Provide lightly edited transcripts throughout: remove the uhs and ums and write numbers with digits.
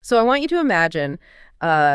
So I want you to imagine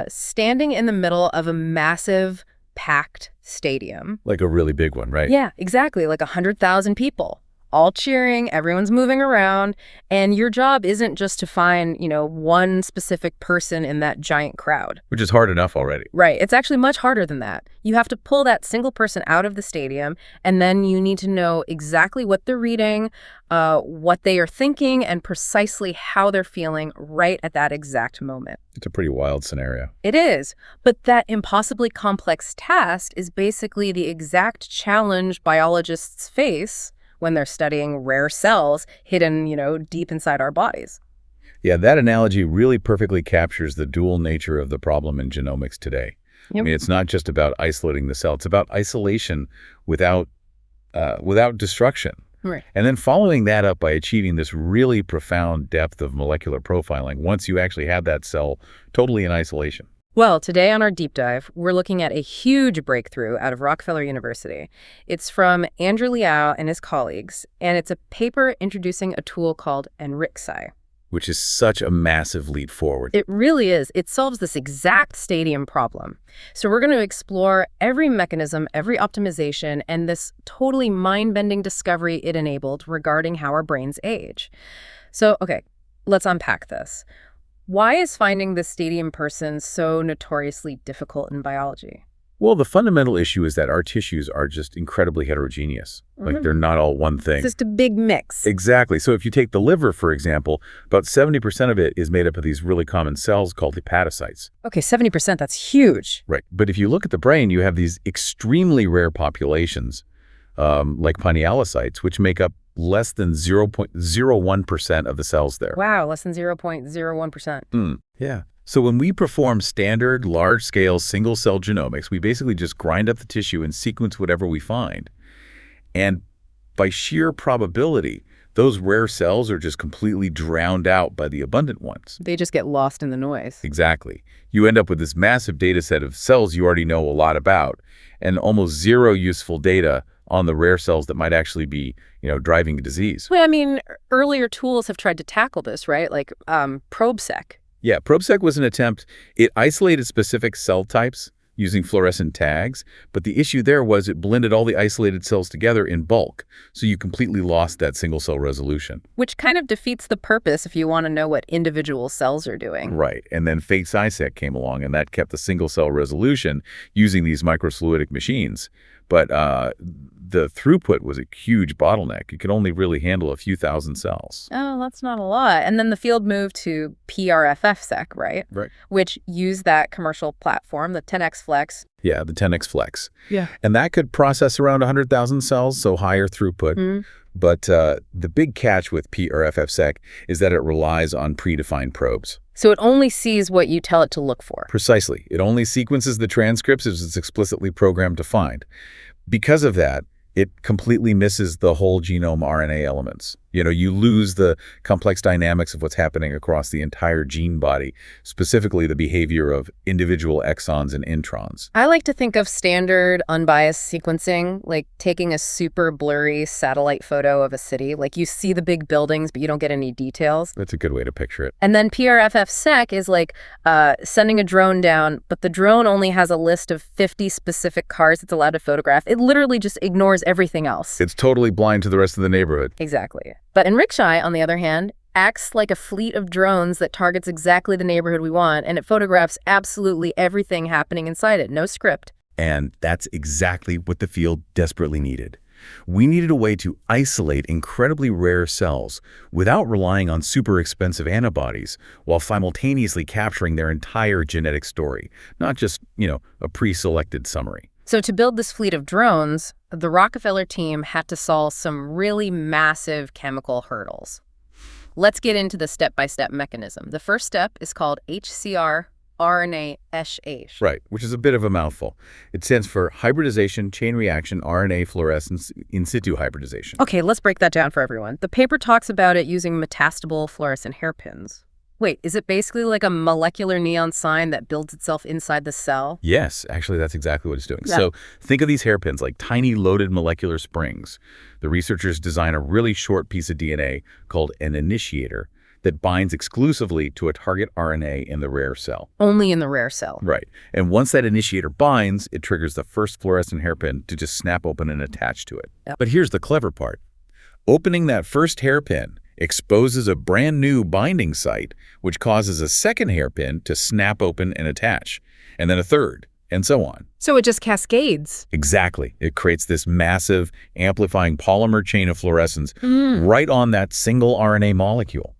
standing in the middle of a massive, packed stadium. Like a really big one, right? Yeah, exactly, like 100,000 people, all cheering, everyone's moving around, and your job isn't just to find, one specific person in that giant crowd. Which is hard enough already. Right. It's actually much harder than that. You have to pull that single person out of the stadium, and then you need to know exactly what they're reading, what they are thinking, and precisely how they're feeling right at that exact moment. It's a pretty wild scenario. It is. But that impossibly complex task is basically the exact challenge biologists face when they're studying rare cells hidden, deep inside our bodies. Yeah, that analogy really perfectly captures the dual nature of the problem in genomics today. Yep. I mean, it's not just about isolating the cell. It's about isolation without destruction. Right. And then following that up by achieving this really profound depth of molecular profiling once you actually have that cell totally in isolation. Well, today on our deep dive, we're looking at a huge breakthrough out of Rockefeller University. It's from Andrew Liao and his colleagues, and it's a paper introducing a tool called EnrichSci. Which is such a massive leap forward. It really is. It solves this exact stadium problem. So we're going to explore every mechanism, every optimization, and this totally mind-bending discovery it enabled regarding how our brains age. So, okay, let's unpack this. Why is finding this stadium person so notoriously difficult in biology? Well, the fundamental issue is that our tissues are just incredibly heterogeneous. Like, they're not all one thing. It's just a big mix. Exactly. So if you take the liver, for example, about 70% of it is made up of these really common cells called hepatocytes. Okay, 70%, that's huge. Right. But if you look at the brain, you have these extremely rare populations, like pinealocytes, which make up less than 0.01% of the cells there. Wow, less than 0.01%. Yeah. So when we perform standard, large-scale, single-cell genomics, we basically just grind up the tissue and sequence whatever we find. And by sheer probability, those rare cells are just completely drowned out by the abundant ones. They just get lost in the noise. Exactly. You end up with this massive data set of cells you already know a lot about, and almost zero useful data on the rare cells that might actually be, driving a disease. Well, I mean, earlier tools have tried to tackle this, right? Like ProbeSec. Yeah, ProbeSec was an attempt. It isolated specific cell types using fluorescent tags, but the issue there was it blended all the isolated cells together in bulk, so you completely lost that single-cell resolution. Which kind of defeats the purpose if you want to know what individual cells are doing. Right, and then PhaseISec came along, and that kept the single-cell resolution using these microfluidic machines. But the throughput was a huge bottleneck. It could only really handle a few thousand cells. Oh, that's not a lot. And then the field moved to PRFFsec, right? Right. Which used that commercial platform, the 10x Flex. Yeah, the 10x Flex. Yeah. And that could process around 100,000 cells, so higher throughput. But the big catch with PRFFsec is that it relies on predefined probes. So it only sees what you tell it to look for. Precisely. It only sequences the transcripts as it's explicitly programmed to find. Because of that, it completely misses the whole genome RNA elements. You lose the complex dynamics of what's happening across the entire gene body, specifically the behavior of individual exons and introns. I like to think of standard unbiased sequencing, like taking a super blurry satellite photo of a city. Like you see the big buildings, but you don't get any details. That's a good way to picture it. And then PRFFsec is like sending a drone down, but the drone only has a list of 50 specific cars it's allowed to photograph. It literally just ignores everything else. It's totally blind to the rest of the neighborhood. Exactly. But EnrichSci, on the other hand, acts like a fleet of drones that targets exactly the neighborhood we want, and it photographs absolutely everything happening inside it, no script. And that's exactly what the field desperately needed. We needed a way to isolate incredibly rare cells without relying on super expensive antibodies while simultaneously capturing their entire genetic story, not just, a pre-selected summary. So to build this fleet of drones, the Rockefeller team had to solve some really massive chemical hurdles. Let's get into the step-by-step mechanism. The first step is called HCR RNA-SH. Right, which is a bit of a mouthful. It stands for hybridization, chain reaction, RNA fluorescence, in situ hybridization. Okay, let's break that down for everyone. The paper talks about it using metastable fluorescent hairpins. Wait, is it basically like a molecular neon sign that builds itself inside the cell? Yes, actually, that's exactly what it's doing. Yeah. So think of these hairpins like tiny loaded molecular springs. The researchers design a really short piece of DNA called an initiator that binds exclusively to a target RNA in the rare cell. Only in the rare cell. Right. And once that initiator binds, it triggers the first fluorescent hairpin to just snap open and attach to it. Yep. But here's the clever part. Opening that first hairpin exposes a brand new binding site, which causes a second hairpin to snap open and attach, and then a third, and so on. So it just cascades. Exactly. It creates this massive, amplifying polymer chain of fluorescence right on that single RNA molecule.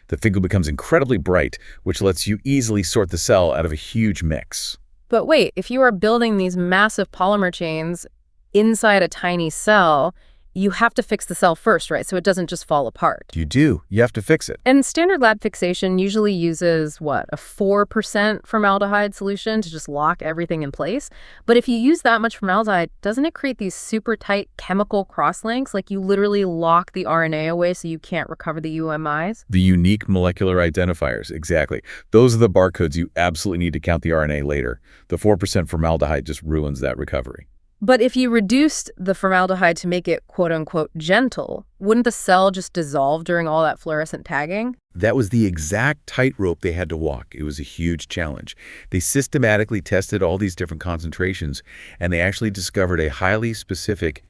The figure becomes incredibly bright, which lets you easily sort the cell out of a huge mix. But wait, if you are building these massive polymer chains inside a tiny cell, you have to fix the cell first, right? So it doesn't just fall apart. You do. You have to fix it. And standard lab fixation usually uses, what, a 4% formaldehyde solution to just lock everything in place. But if you use that much formaldehyde, doesn't it create these super tight chemical crosslinks? Like you literally lock the RNA away so you can't recover the UMIs? The unique molecular identifiers, exactly. Those are the barcodes you absolutely need to count the RNA later. The 4% formaldehyde just ruins that recovery. But if you reduced the formaldehyde to make it quote-unquote gentle, wouldn't the cell just dissolve during all that fluorescent tagging? That was the exact tightrope they had to walk. It was a huge challenge. They systematically tested all these different concentrations, and they actually discovered a highly specific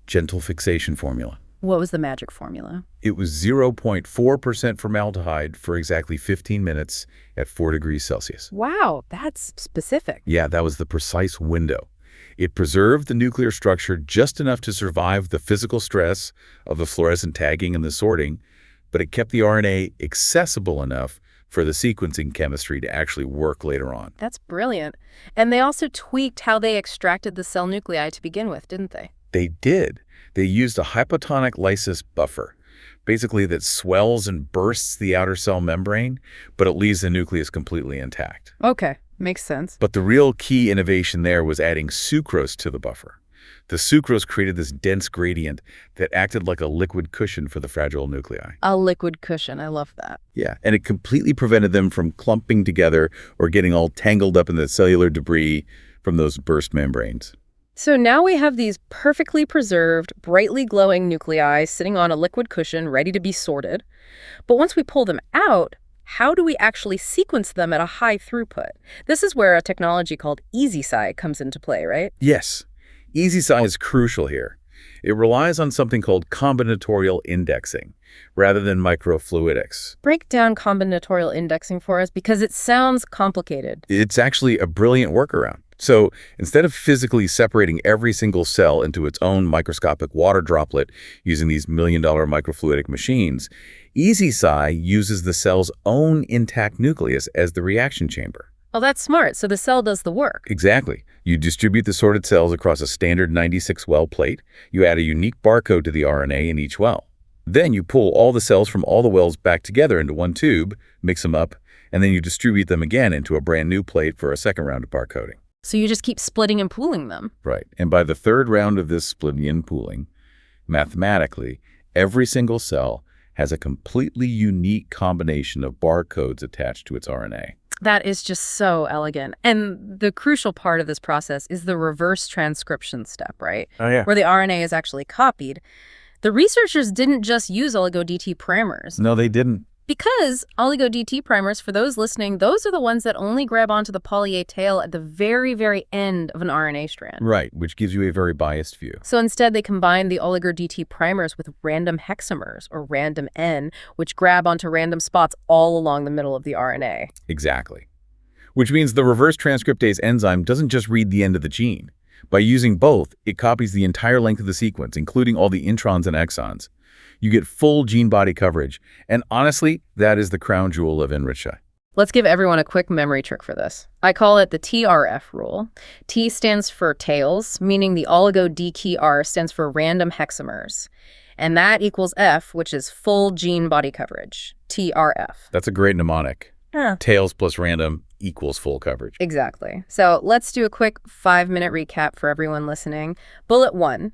gentle fixation formula. What was the magic formula? It was 0.4% formaldehyde for exactly 15 minutes at 4 degrees Celsius. Wow, that's specific. Yeah, that was the precise window. It preserved the nuclear structure just enough to survive the physical stress of the fluorescent tagging and the sorting, but it kept the RNA accessible enough for the sequencing chemistry to actually work later on. That's brilliant. And they also tweaked how they extracted the cell nuclei to begin with, didn't they? They did. They used a hypotonic lysis buffer, basically that swells and bursts the outer cell membrane, but it leaves the nucleus completely intact. Okay. Makes sense. But the real key innovation there was adding sucrose to the buffer. The sucrose created this dense gradient that acted like a liquid cushion for the fragile nuclei. A liquid cushion. I love that. Yeah, and it completely prevented them from clumping together or getting all tangled up in the cellular debris from those burst membranes. So now we have these perfectly preserved, brightly glowing nuclei sitting on a liquid cushion ready to be sorted. But once we pull them out, how do we actually sequence them at a high throughput? This is where a technology called EnrichSci comes into play, right? Yes. EnrichSci is crucial here. It relies on something called combinatorial indexing rather than microfluidics. Break down combinatorial indexing for us because it sounds complicated. It's actually a brilliant workaround. So instead of physically separating every single cell into its own microscopic water droplet using these million-dollar microfluidic machines, EnrichSci uses the cell's own intact nucleus as the reaction chamber. Oh, that's smart. So the cell does the work. Exactly. You distribute the sorted cells across a standard 96-well plate. You add a unique barcode to the RNA in each well. Then you pull all the cells from all the wells back together into one tube, mix them up, and then you distribute them again into a brand new plate for a second round of barcoding. So you just keep splitting and pooling them. Right. And by the third round of this splitting and pooling, mathematically, every single cell has a completely unique combination of barcodes attached to its RNA. That is just so elegant. And the crucial part of this process is the reverse transcription step, right? Oh, yeah. Where the RNA is actually copied. The researchers didn't just use oligo-DT primers. No, they didn't. Because oligo-DT primers, for those listening, those are the ones that only grab onto the poly A tail at the very, very end of an RNA strand. Right, which gives you a very biased view. So instead, they combine the oligo-DT primers with random hexamers, or random N, which grab onto random spots all along the middle of the RNA. Exactly. Which means the reverse transcriptase enzyme doesn't just read the end of the gene. By using both, it copies the entire length of the sequence, including all the introns and exons. You get full gene body coverage. And honestly, that is the crown jewel of EnrichSci. Let's give everyone a quick memory trick for this. I call it the TRF rule. T stands for tails, meaning the oligo-DKR stands for random hexamers. And that equals F, which is full gene body coverage, TRF. That's a great mnemonic. Yeah. Tails plus random equals full coverage. Exactly. So let's do a quick 5-minute recap for everyone listening. Bullet 1.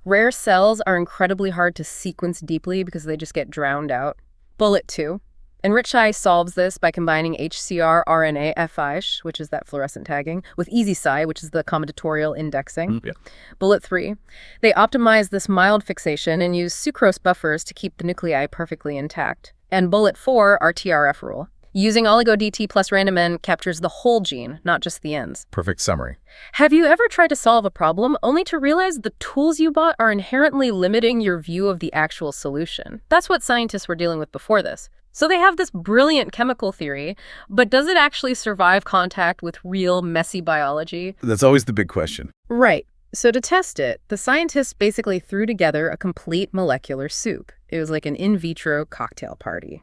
Rare cells are incredibly hard to sequence deeply because they just get drowned out. Bullet 2. EnrichSci solves this by combining HCR RNA FISH, which is that fluorescent tagging, with EnrichSci, which is the combinatorial indexing. Yeah. Bullet 3. They optimize this mild fixation and use sucrose buffers to keep the nuclei perfectly intact. And bullet 4, our TRF rule. Using oligo-DT plus random N captures the whole gene, not just the ends. Perfect summary. Have you ever tried to solve a problem only to realize the tools you bought are inherently limiting your view of the actual solution? That's what scientists were dealing with before this. So they have this brilliant chemical theory, but does it actually survive contact with real messy biology? That's always the big question. Right. So to test it, the scientists basically threw together a complete molecular soup. It was like an in vitro cocktail party.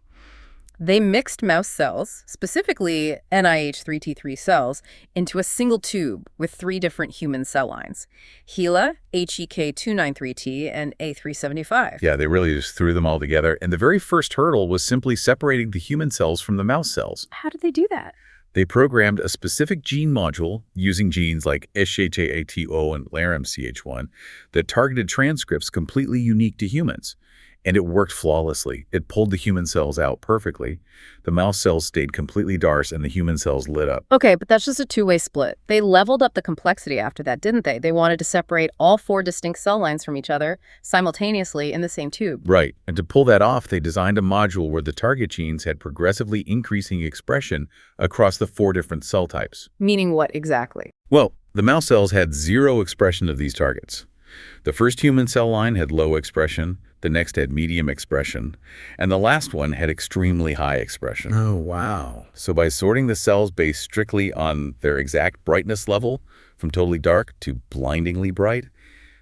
They mixed mouse cells, specifically NIH3T3 cells, into a single tube with 3 different human cell lines: HeLa, HEK293T, and A375. Yeah, they really just threw them all together. And the very first hurdle was simply separating the human cells from the mouse cells. How did they do that? They programmed a specific gene module using genes like SHATO and LARMCH1 that targeted transcripts completely unique to humans. And it worked flawlessly. It pulled the human cells out perfectly. The mouse cells stayed completely dark and the human cells lit up. Okay, but that's just a two-way split. They leveled up the complexity after that, didn't they? They wanted to separate all 4 distinct cell lines from each other simultaneously in the same tube. Right. And to pull that off, they designed a module where the target genes had progressively increasing expression across the 4 different cell types. Meaning what exactly? Well, the mouse cells had 0 expression of these targets. The first human cell line had low expression, the next had medium expression, and the last one had extremely high expression. Oh, wow. So by sorting the cells based strictly on their exact brightness level, from totally dark to blindingly bright,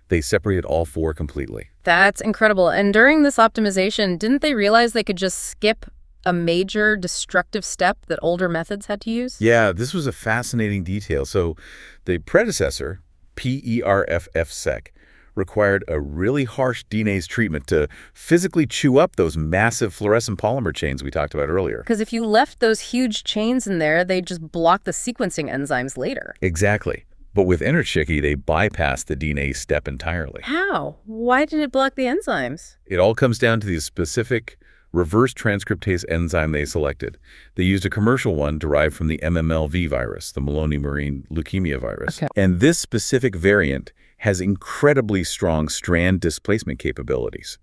they separated all 4 completely. That's incredible. And during this optimization, didn't they realize they could just skip a major destructive step that older methods had to use? Yeah, this was a fascinating detail. So the predecessor, PERFF-seq, required a really harsh DNase treatment to physically chew up those massive fluorescent polymer chains we talked about earlier. Because if you left those huge chains in there, they'd just block the sequencing enzymes later. Exactly. But with EnrichSci, they bypassed the DNase step entirely. How? Why did it block the enzymes? It all comes down to the specific reverse transcriptase enzyme they selected. They used a commercial one derived from the MMLV virus, the Maloney Marine Leukemia virus. Okay. And this specific variant has incredibly strong strand displacement capabilities.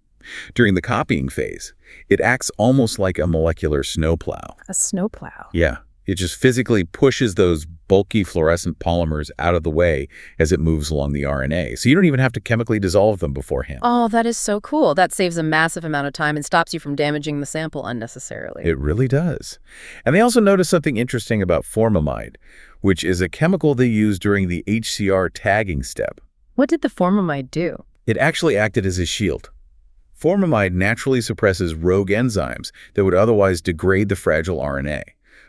During the copying phase, it acts almost like a molecular snowplow. A snowplow. Yeah, it just physically pushes those bulky fluorescent polymers out of the way as it moves along the RNA. So you don't even have to chemically dissolve them beforehand. Oh, that is so cool. That saves a massive amount of time and stops you from damaging the sample unnecessarily. It really does. And they also noticed something interesting about formamide, which is a chemical they use during the HCR tagging step. What did the formamide do? It actually acted as a shield. Formamide naturally suppresses rogue enzymes that would otherwise degrade the fragile RNA.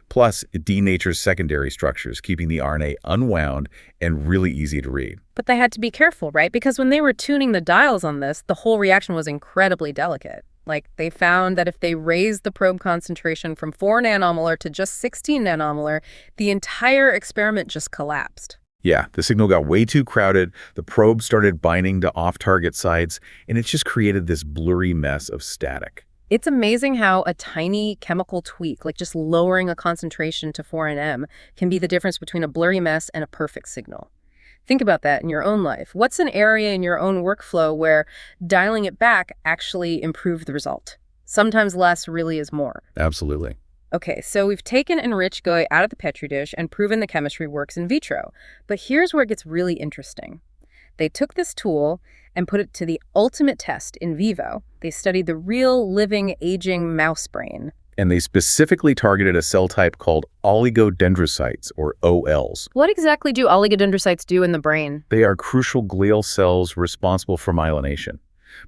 Plus, it denatures secondary structures, keeping the RNA unwound and really easy to read. But they had to be careful, right? Because when they were tuning the dials on this, the whole reaction was incredibly delicate. Like, they found that if they raised the probe concentration from 4 nanomolar to just 16 nanomolar, the entire experiment just collapsed. Yeah, the signal got way too crowded, the probe started binding to off-target sites, and it just created this blurry mess of static. It's amazing how a tiny chemical tweak, like just lowering a concentration to 4 nm, can be the difference between a blurry mess and a perfect signal. Think about that in your own life. What's an area in your own workflow where dialing it back actually improved the result? Sometimes less really is more. Absolutely. Okay, so we've taken EnrichSci out of the Petri dish and proven the chemistry works in vitro. But here's where it gets really interesting. They took this tool and put it to the ultimate test in vivo. They studied the real, living, aging mouse brain. And they specifically targeted a cell type called oligodendrocytes, or OLs. What exactly do oligodendrocytes do in the brain? They are crucial glial cells responsible for myelination.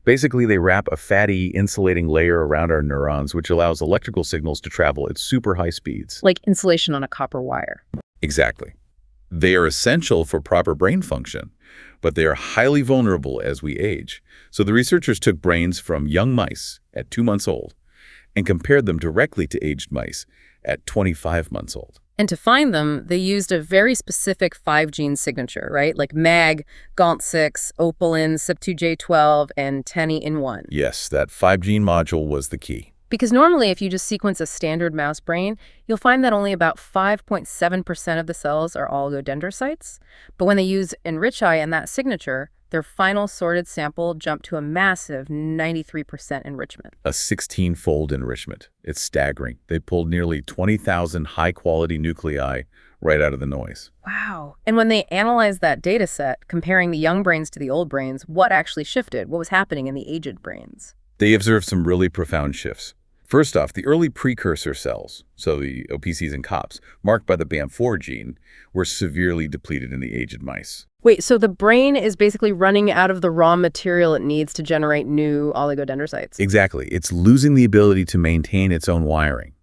Basically, they wrap a fatty, insulating layer around our neurons, which allows electrical signals to travel at super high speeds. Like insulation on a copper wire. Exactly. They are essential for proper brain function, but they are highly vulnerable as we age. So the researchers took brains from young mice at 2 months old and compared them directly to aged mice at 25 months old. And to find them, they used a very specific 5-gene signature, right? Like MAG, GAUNT6, OPALIN, CYP2J12, and TENI-in1. Yes, that 5-gene module was the key. Because normally, if you just sequence a standard mouse brain, you'll find that only about 5.7% of the cells are oligodendrocytes. But when they use EnrichSci and that signature, their final sorted sample jumped to a massive 93% enrichment. A 16-fold enrichment. It's staggering. They pulled nearly 20,000 high-quality nuclei right out of the noise. Wow. And when they analyzed that data set, comparing the young brains to the old brains, what actually shifted? What was happening in the aged brains? They observed some really profound shifts. First off, the early precursor cells, so the OPCs and COPs, marked by the BAM4 gene, were severely depleted in the aged mice. Wait, so the brain is basically running out of the raw material it needs to generate new oligodendrocytes? Exactly. It's losing the ability to maintain its own wiring.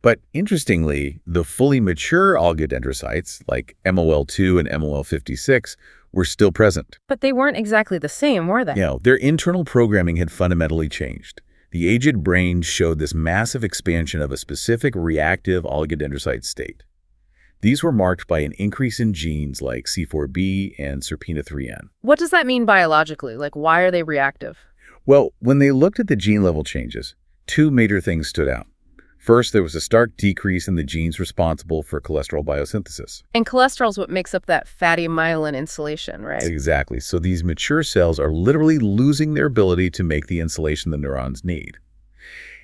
But interestingly, the fully mature oligodendrocytes, like MOL2 and MOL56, were still present. But they weren't exactly the same, were they? Their internal programming had fundamentally changed. The aged brain showed this massive expansion of a specific reactive oligodendrocyte state. These were marked by an increase in genes like C4b and serpina3n. What does that mean biologically? Like, why are they reactive? Well, when they looked at the gene level changes, two major things stood out. First, there was a stark decrease in the genes responsible for cholesterol biosynthesis. And cholesterol is what makes up that fatty myelin insulation, right? Exactly. So these mature cells are literally losing their ability to make the insulation the neurons need.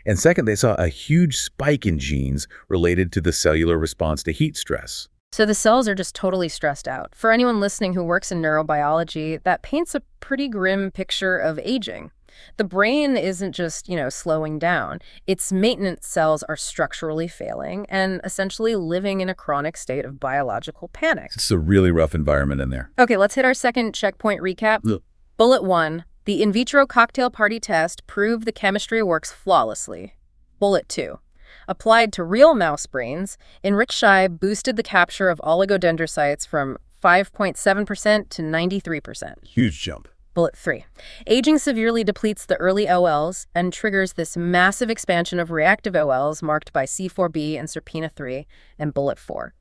And second, they saw a huge spike in genes related to the cellular response to heat stress. So the cells are just totally stressed out. For anyone listening who works in neurobiology, that paints a pretty grim picture of aging. The brain isn't just, slowing down. Its maintenance cells are structurally failing and essentially living in a chronic state of biological panic. It's a really rough environment in there. Okay, let's hit our second checkpoint recap. Ugh. Bullet 1, the in vitro cocktail party test proved the chemistry works flawlessly. Bullet 2, applied to real mouse brains, EnrichSci boosted the capture of oligodendrocytes from 5.7% to 93%. Huge jump. Bullet 3. Aging severely depletes the early OLs and triggers this massive expansion of reactive OLs marked by C4b and serpina3. And Bullet 4.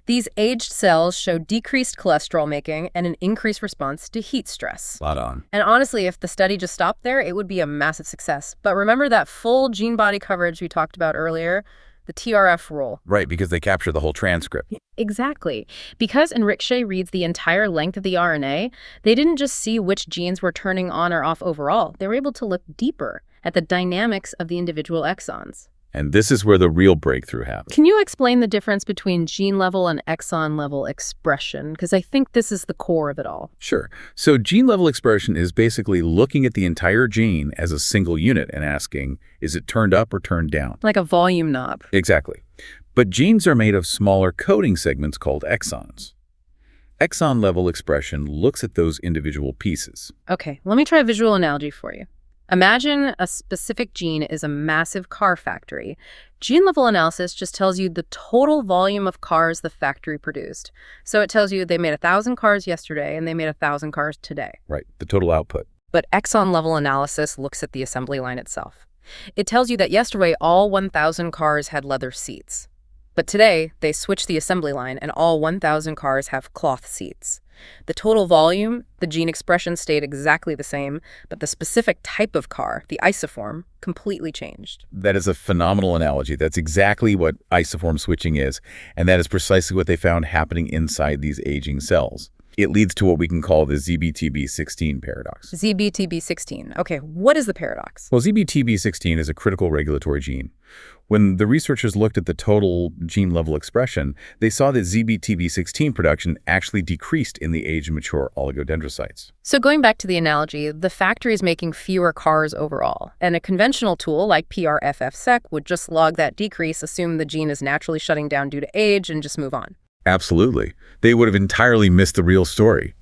These aged cells show decreased cholesterol making and an increased response to heat stress. Spot on. And honestly, if the study just stopped there, it would be a massive success. But remember that full gene body coverage we talked about earlier? The TRF rule. Right, because they capture the whole transcript. Exactly. Because EnrichSci reads the entire length of the RNA, they didn't just see which genes were turning on or off overall. They were able to look deeper at the dynamics of the individual exons. And this is where the real breakthrough happens. Can you explain the difference between gene-level and exon-level expression? Because I think this is the core of it all. Sure. So gene-level expression is basically looking at the entire gene as a single unit and asking, is it turned up or turned down? Like a volume knob. Exactly. But genes are made of smaller coding segments called exons. Exon-level expression looks at those individual pieces. Okay, let me try a visual analogy for you. Imagine a specific gene is a massive car factory. Gene-level analysis just tells you the total volume of cars the factory produced. So it tells you they made 1,000 cars yesterday and they made 1,000 cars today. Right, the total output. But exon-level analysis looks at the assembly line itself. It tells you that yesterday all 1,000 cars had leather seats. But today, they switched the assembly line and all 1,000 cars have cloth seats. The total volume, the gene expression stayed exactly the same, but the specific type of car, the isoform, completely changed. That is a phenomenal analogy. That's exactly what isoform switching is, and that is precisely what they found happening inside these aging cells. It leads to what we can call the ZBTB16 paradox. ZBTB16. Okay, what is the paradox? Well, ZBTB16 is a critical regulatory gene. When the researchers looked at the total gene-level expression, they saw that ZBTB16 production actually decreased in the aged mature oligodendrocytes. So going back to the analogy, the factory is making fewer cars overall, and a conventional tool like PRFFSec would just log that decrease, assume the gene is naturally shutting down due to age, and just move on. Absolutely. They would have entirely missed the real story.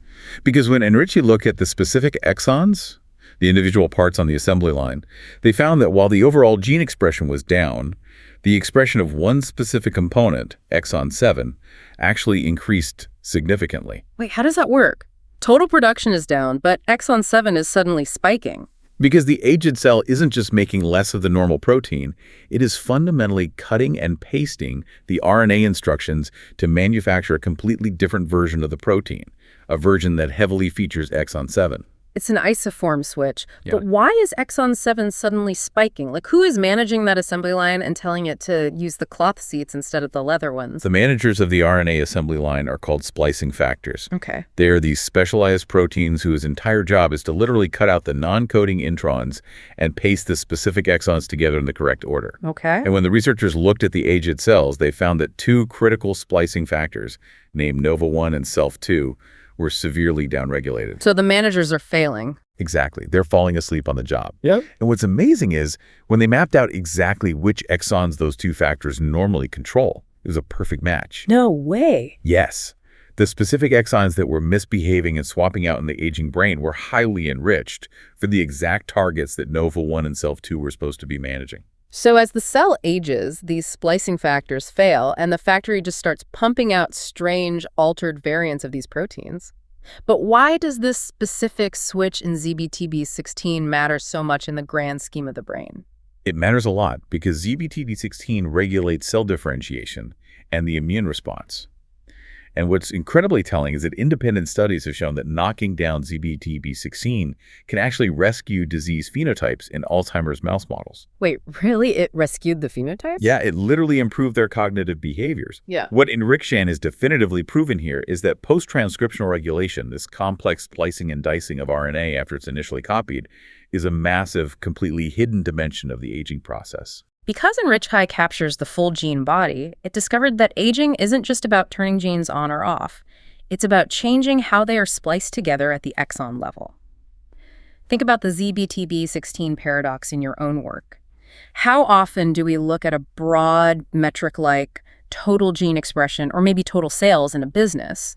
Because when EnrichSci looked at the specific exons, the individual parts on the assembly line, they found that while the overall gene expression was down, the expression of one specific component, exon 7, actually increased significantly. Wait, how does that work? Total production is down, but exon 7 is suddenly spiking. Because the aged cell isn't just making less of the normal protein, it is fundamentally cutting and pasting the RNA instructions to manufacture a completely different version of the protein, a version that heavily features exon 7. It's an isoform switch. Yeah. But why is exon 7 suddenly spiking? Like, who is managing that assembly line and telling it to use the cloth seats instead of the leather ones? The managers of the RNA assembly line are called splicing factors. Okay. They are these specialized proteins whose entire job is to literally cut out the non-coding introns and paste the specific exons together in the correct order. Okay. And when the researchers looked at the aged cells, they found that two critical splicing factors, named NOVA1 and SELF2, were severely downregulated. So the managers are failing. Exactly. They're falling asleep on the job. Yep. And what's amazing is when they mapped out exactly which exons those two factors normally control, it was a perfect match. No way. Yes. The specific exons that were misbehaving and swapping out in the aging brain were highly enriched for the exact targets that NOVA1 and SELF2 were supposed to be managing. So as the cell ages, these splicing factors fail, and the factory just starts pumping out strange, altered variants of these proteins. But why does this specific switch in ZBTB16 matter so much in the grand scheme of the brain? It matters a lot because ZBTB16 regulates cell differentiation and the immune response. And what's incredibly telling is that independent studies have shown that knocking down ZBTB16 can actually rescue disease phenotypes in Alzheimer's mouse models. Wait, really? It rescued the phenotypes? Yeah, it literally improved their cognitive behaviors. Yeah. What EnrichSci has definitively proven here is that post-transcriptional regulation, this complex splicing and dicing of RNA after it's initially copied, is a massive, completely hidden dimension of the aging process. Because EnrichSci captures the full gene body, it discovered that aging isn't just about turning genes on or off. It's about changing how they are spliced together at the exon level. Think about the ZBTB16 paradox in your own work. How often do we look at a broad metric like total gene expression or maybe total sales in a business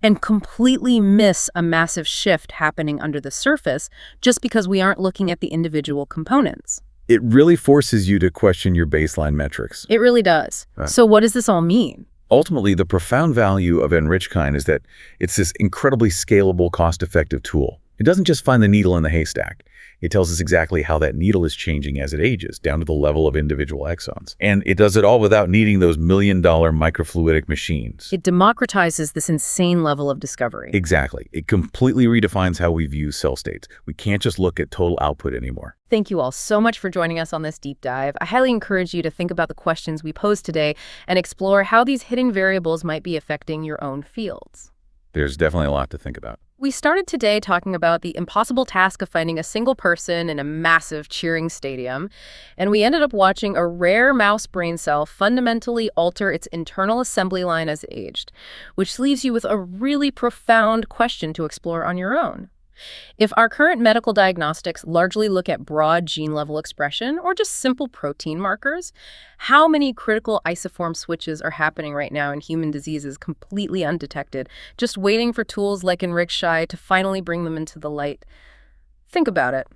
and completely miss a massive shift happening under the surface just because we aren't looking at the individual components? It really forces you to question your baseline metrics. It really does. So what does this all mean? Ultimately, the profound value of EnrichSci is that it's this incredibly scalable, cost-effective tool. It doesn't just find the needle in the haystack. It tells us exactly how that needle is changing as it ages, down to the level of individual exons. And it does it all without needing those million-dollar microfluidic machines. It democratizes this insane level of discovery. Exactly. It completely redefines how we view cell states. We can't just look at total output anymore. Thank you all so much for joining us on this deep dive. I highly encourage you to think about the questions we posed today and explore how these hidden variables might be affecting your own fields. There's definitely a lot to think about. We started today talking about the impossible task of finding a single person in a massive cheering stadium, and we ended up watching a rare mouse brain cell fundamentally alter its internal assembly line as it aged, which leaves you with a really profound question to explore on your own. If our current medical diagnostics largely look at broad gene-level expression or just simple protein markers, how many critical isoform switches are happening right now in human diseases completely undetected, just waiting for tools like EnrichSci to finally bring them into the light? Think about it.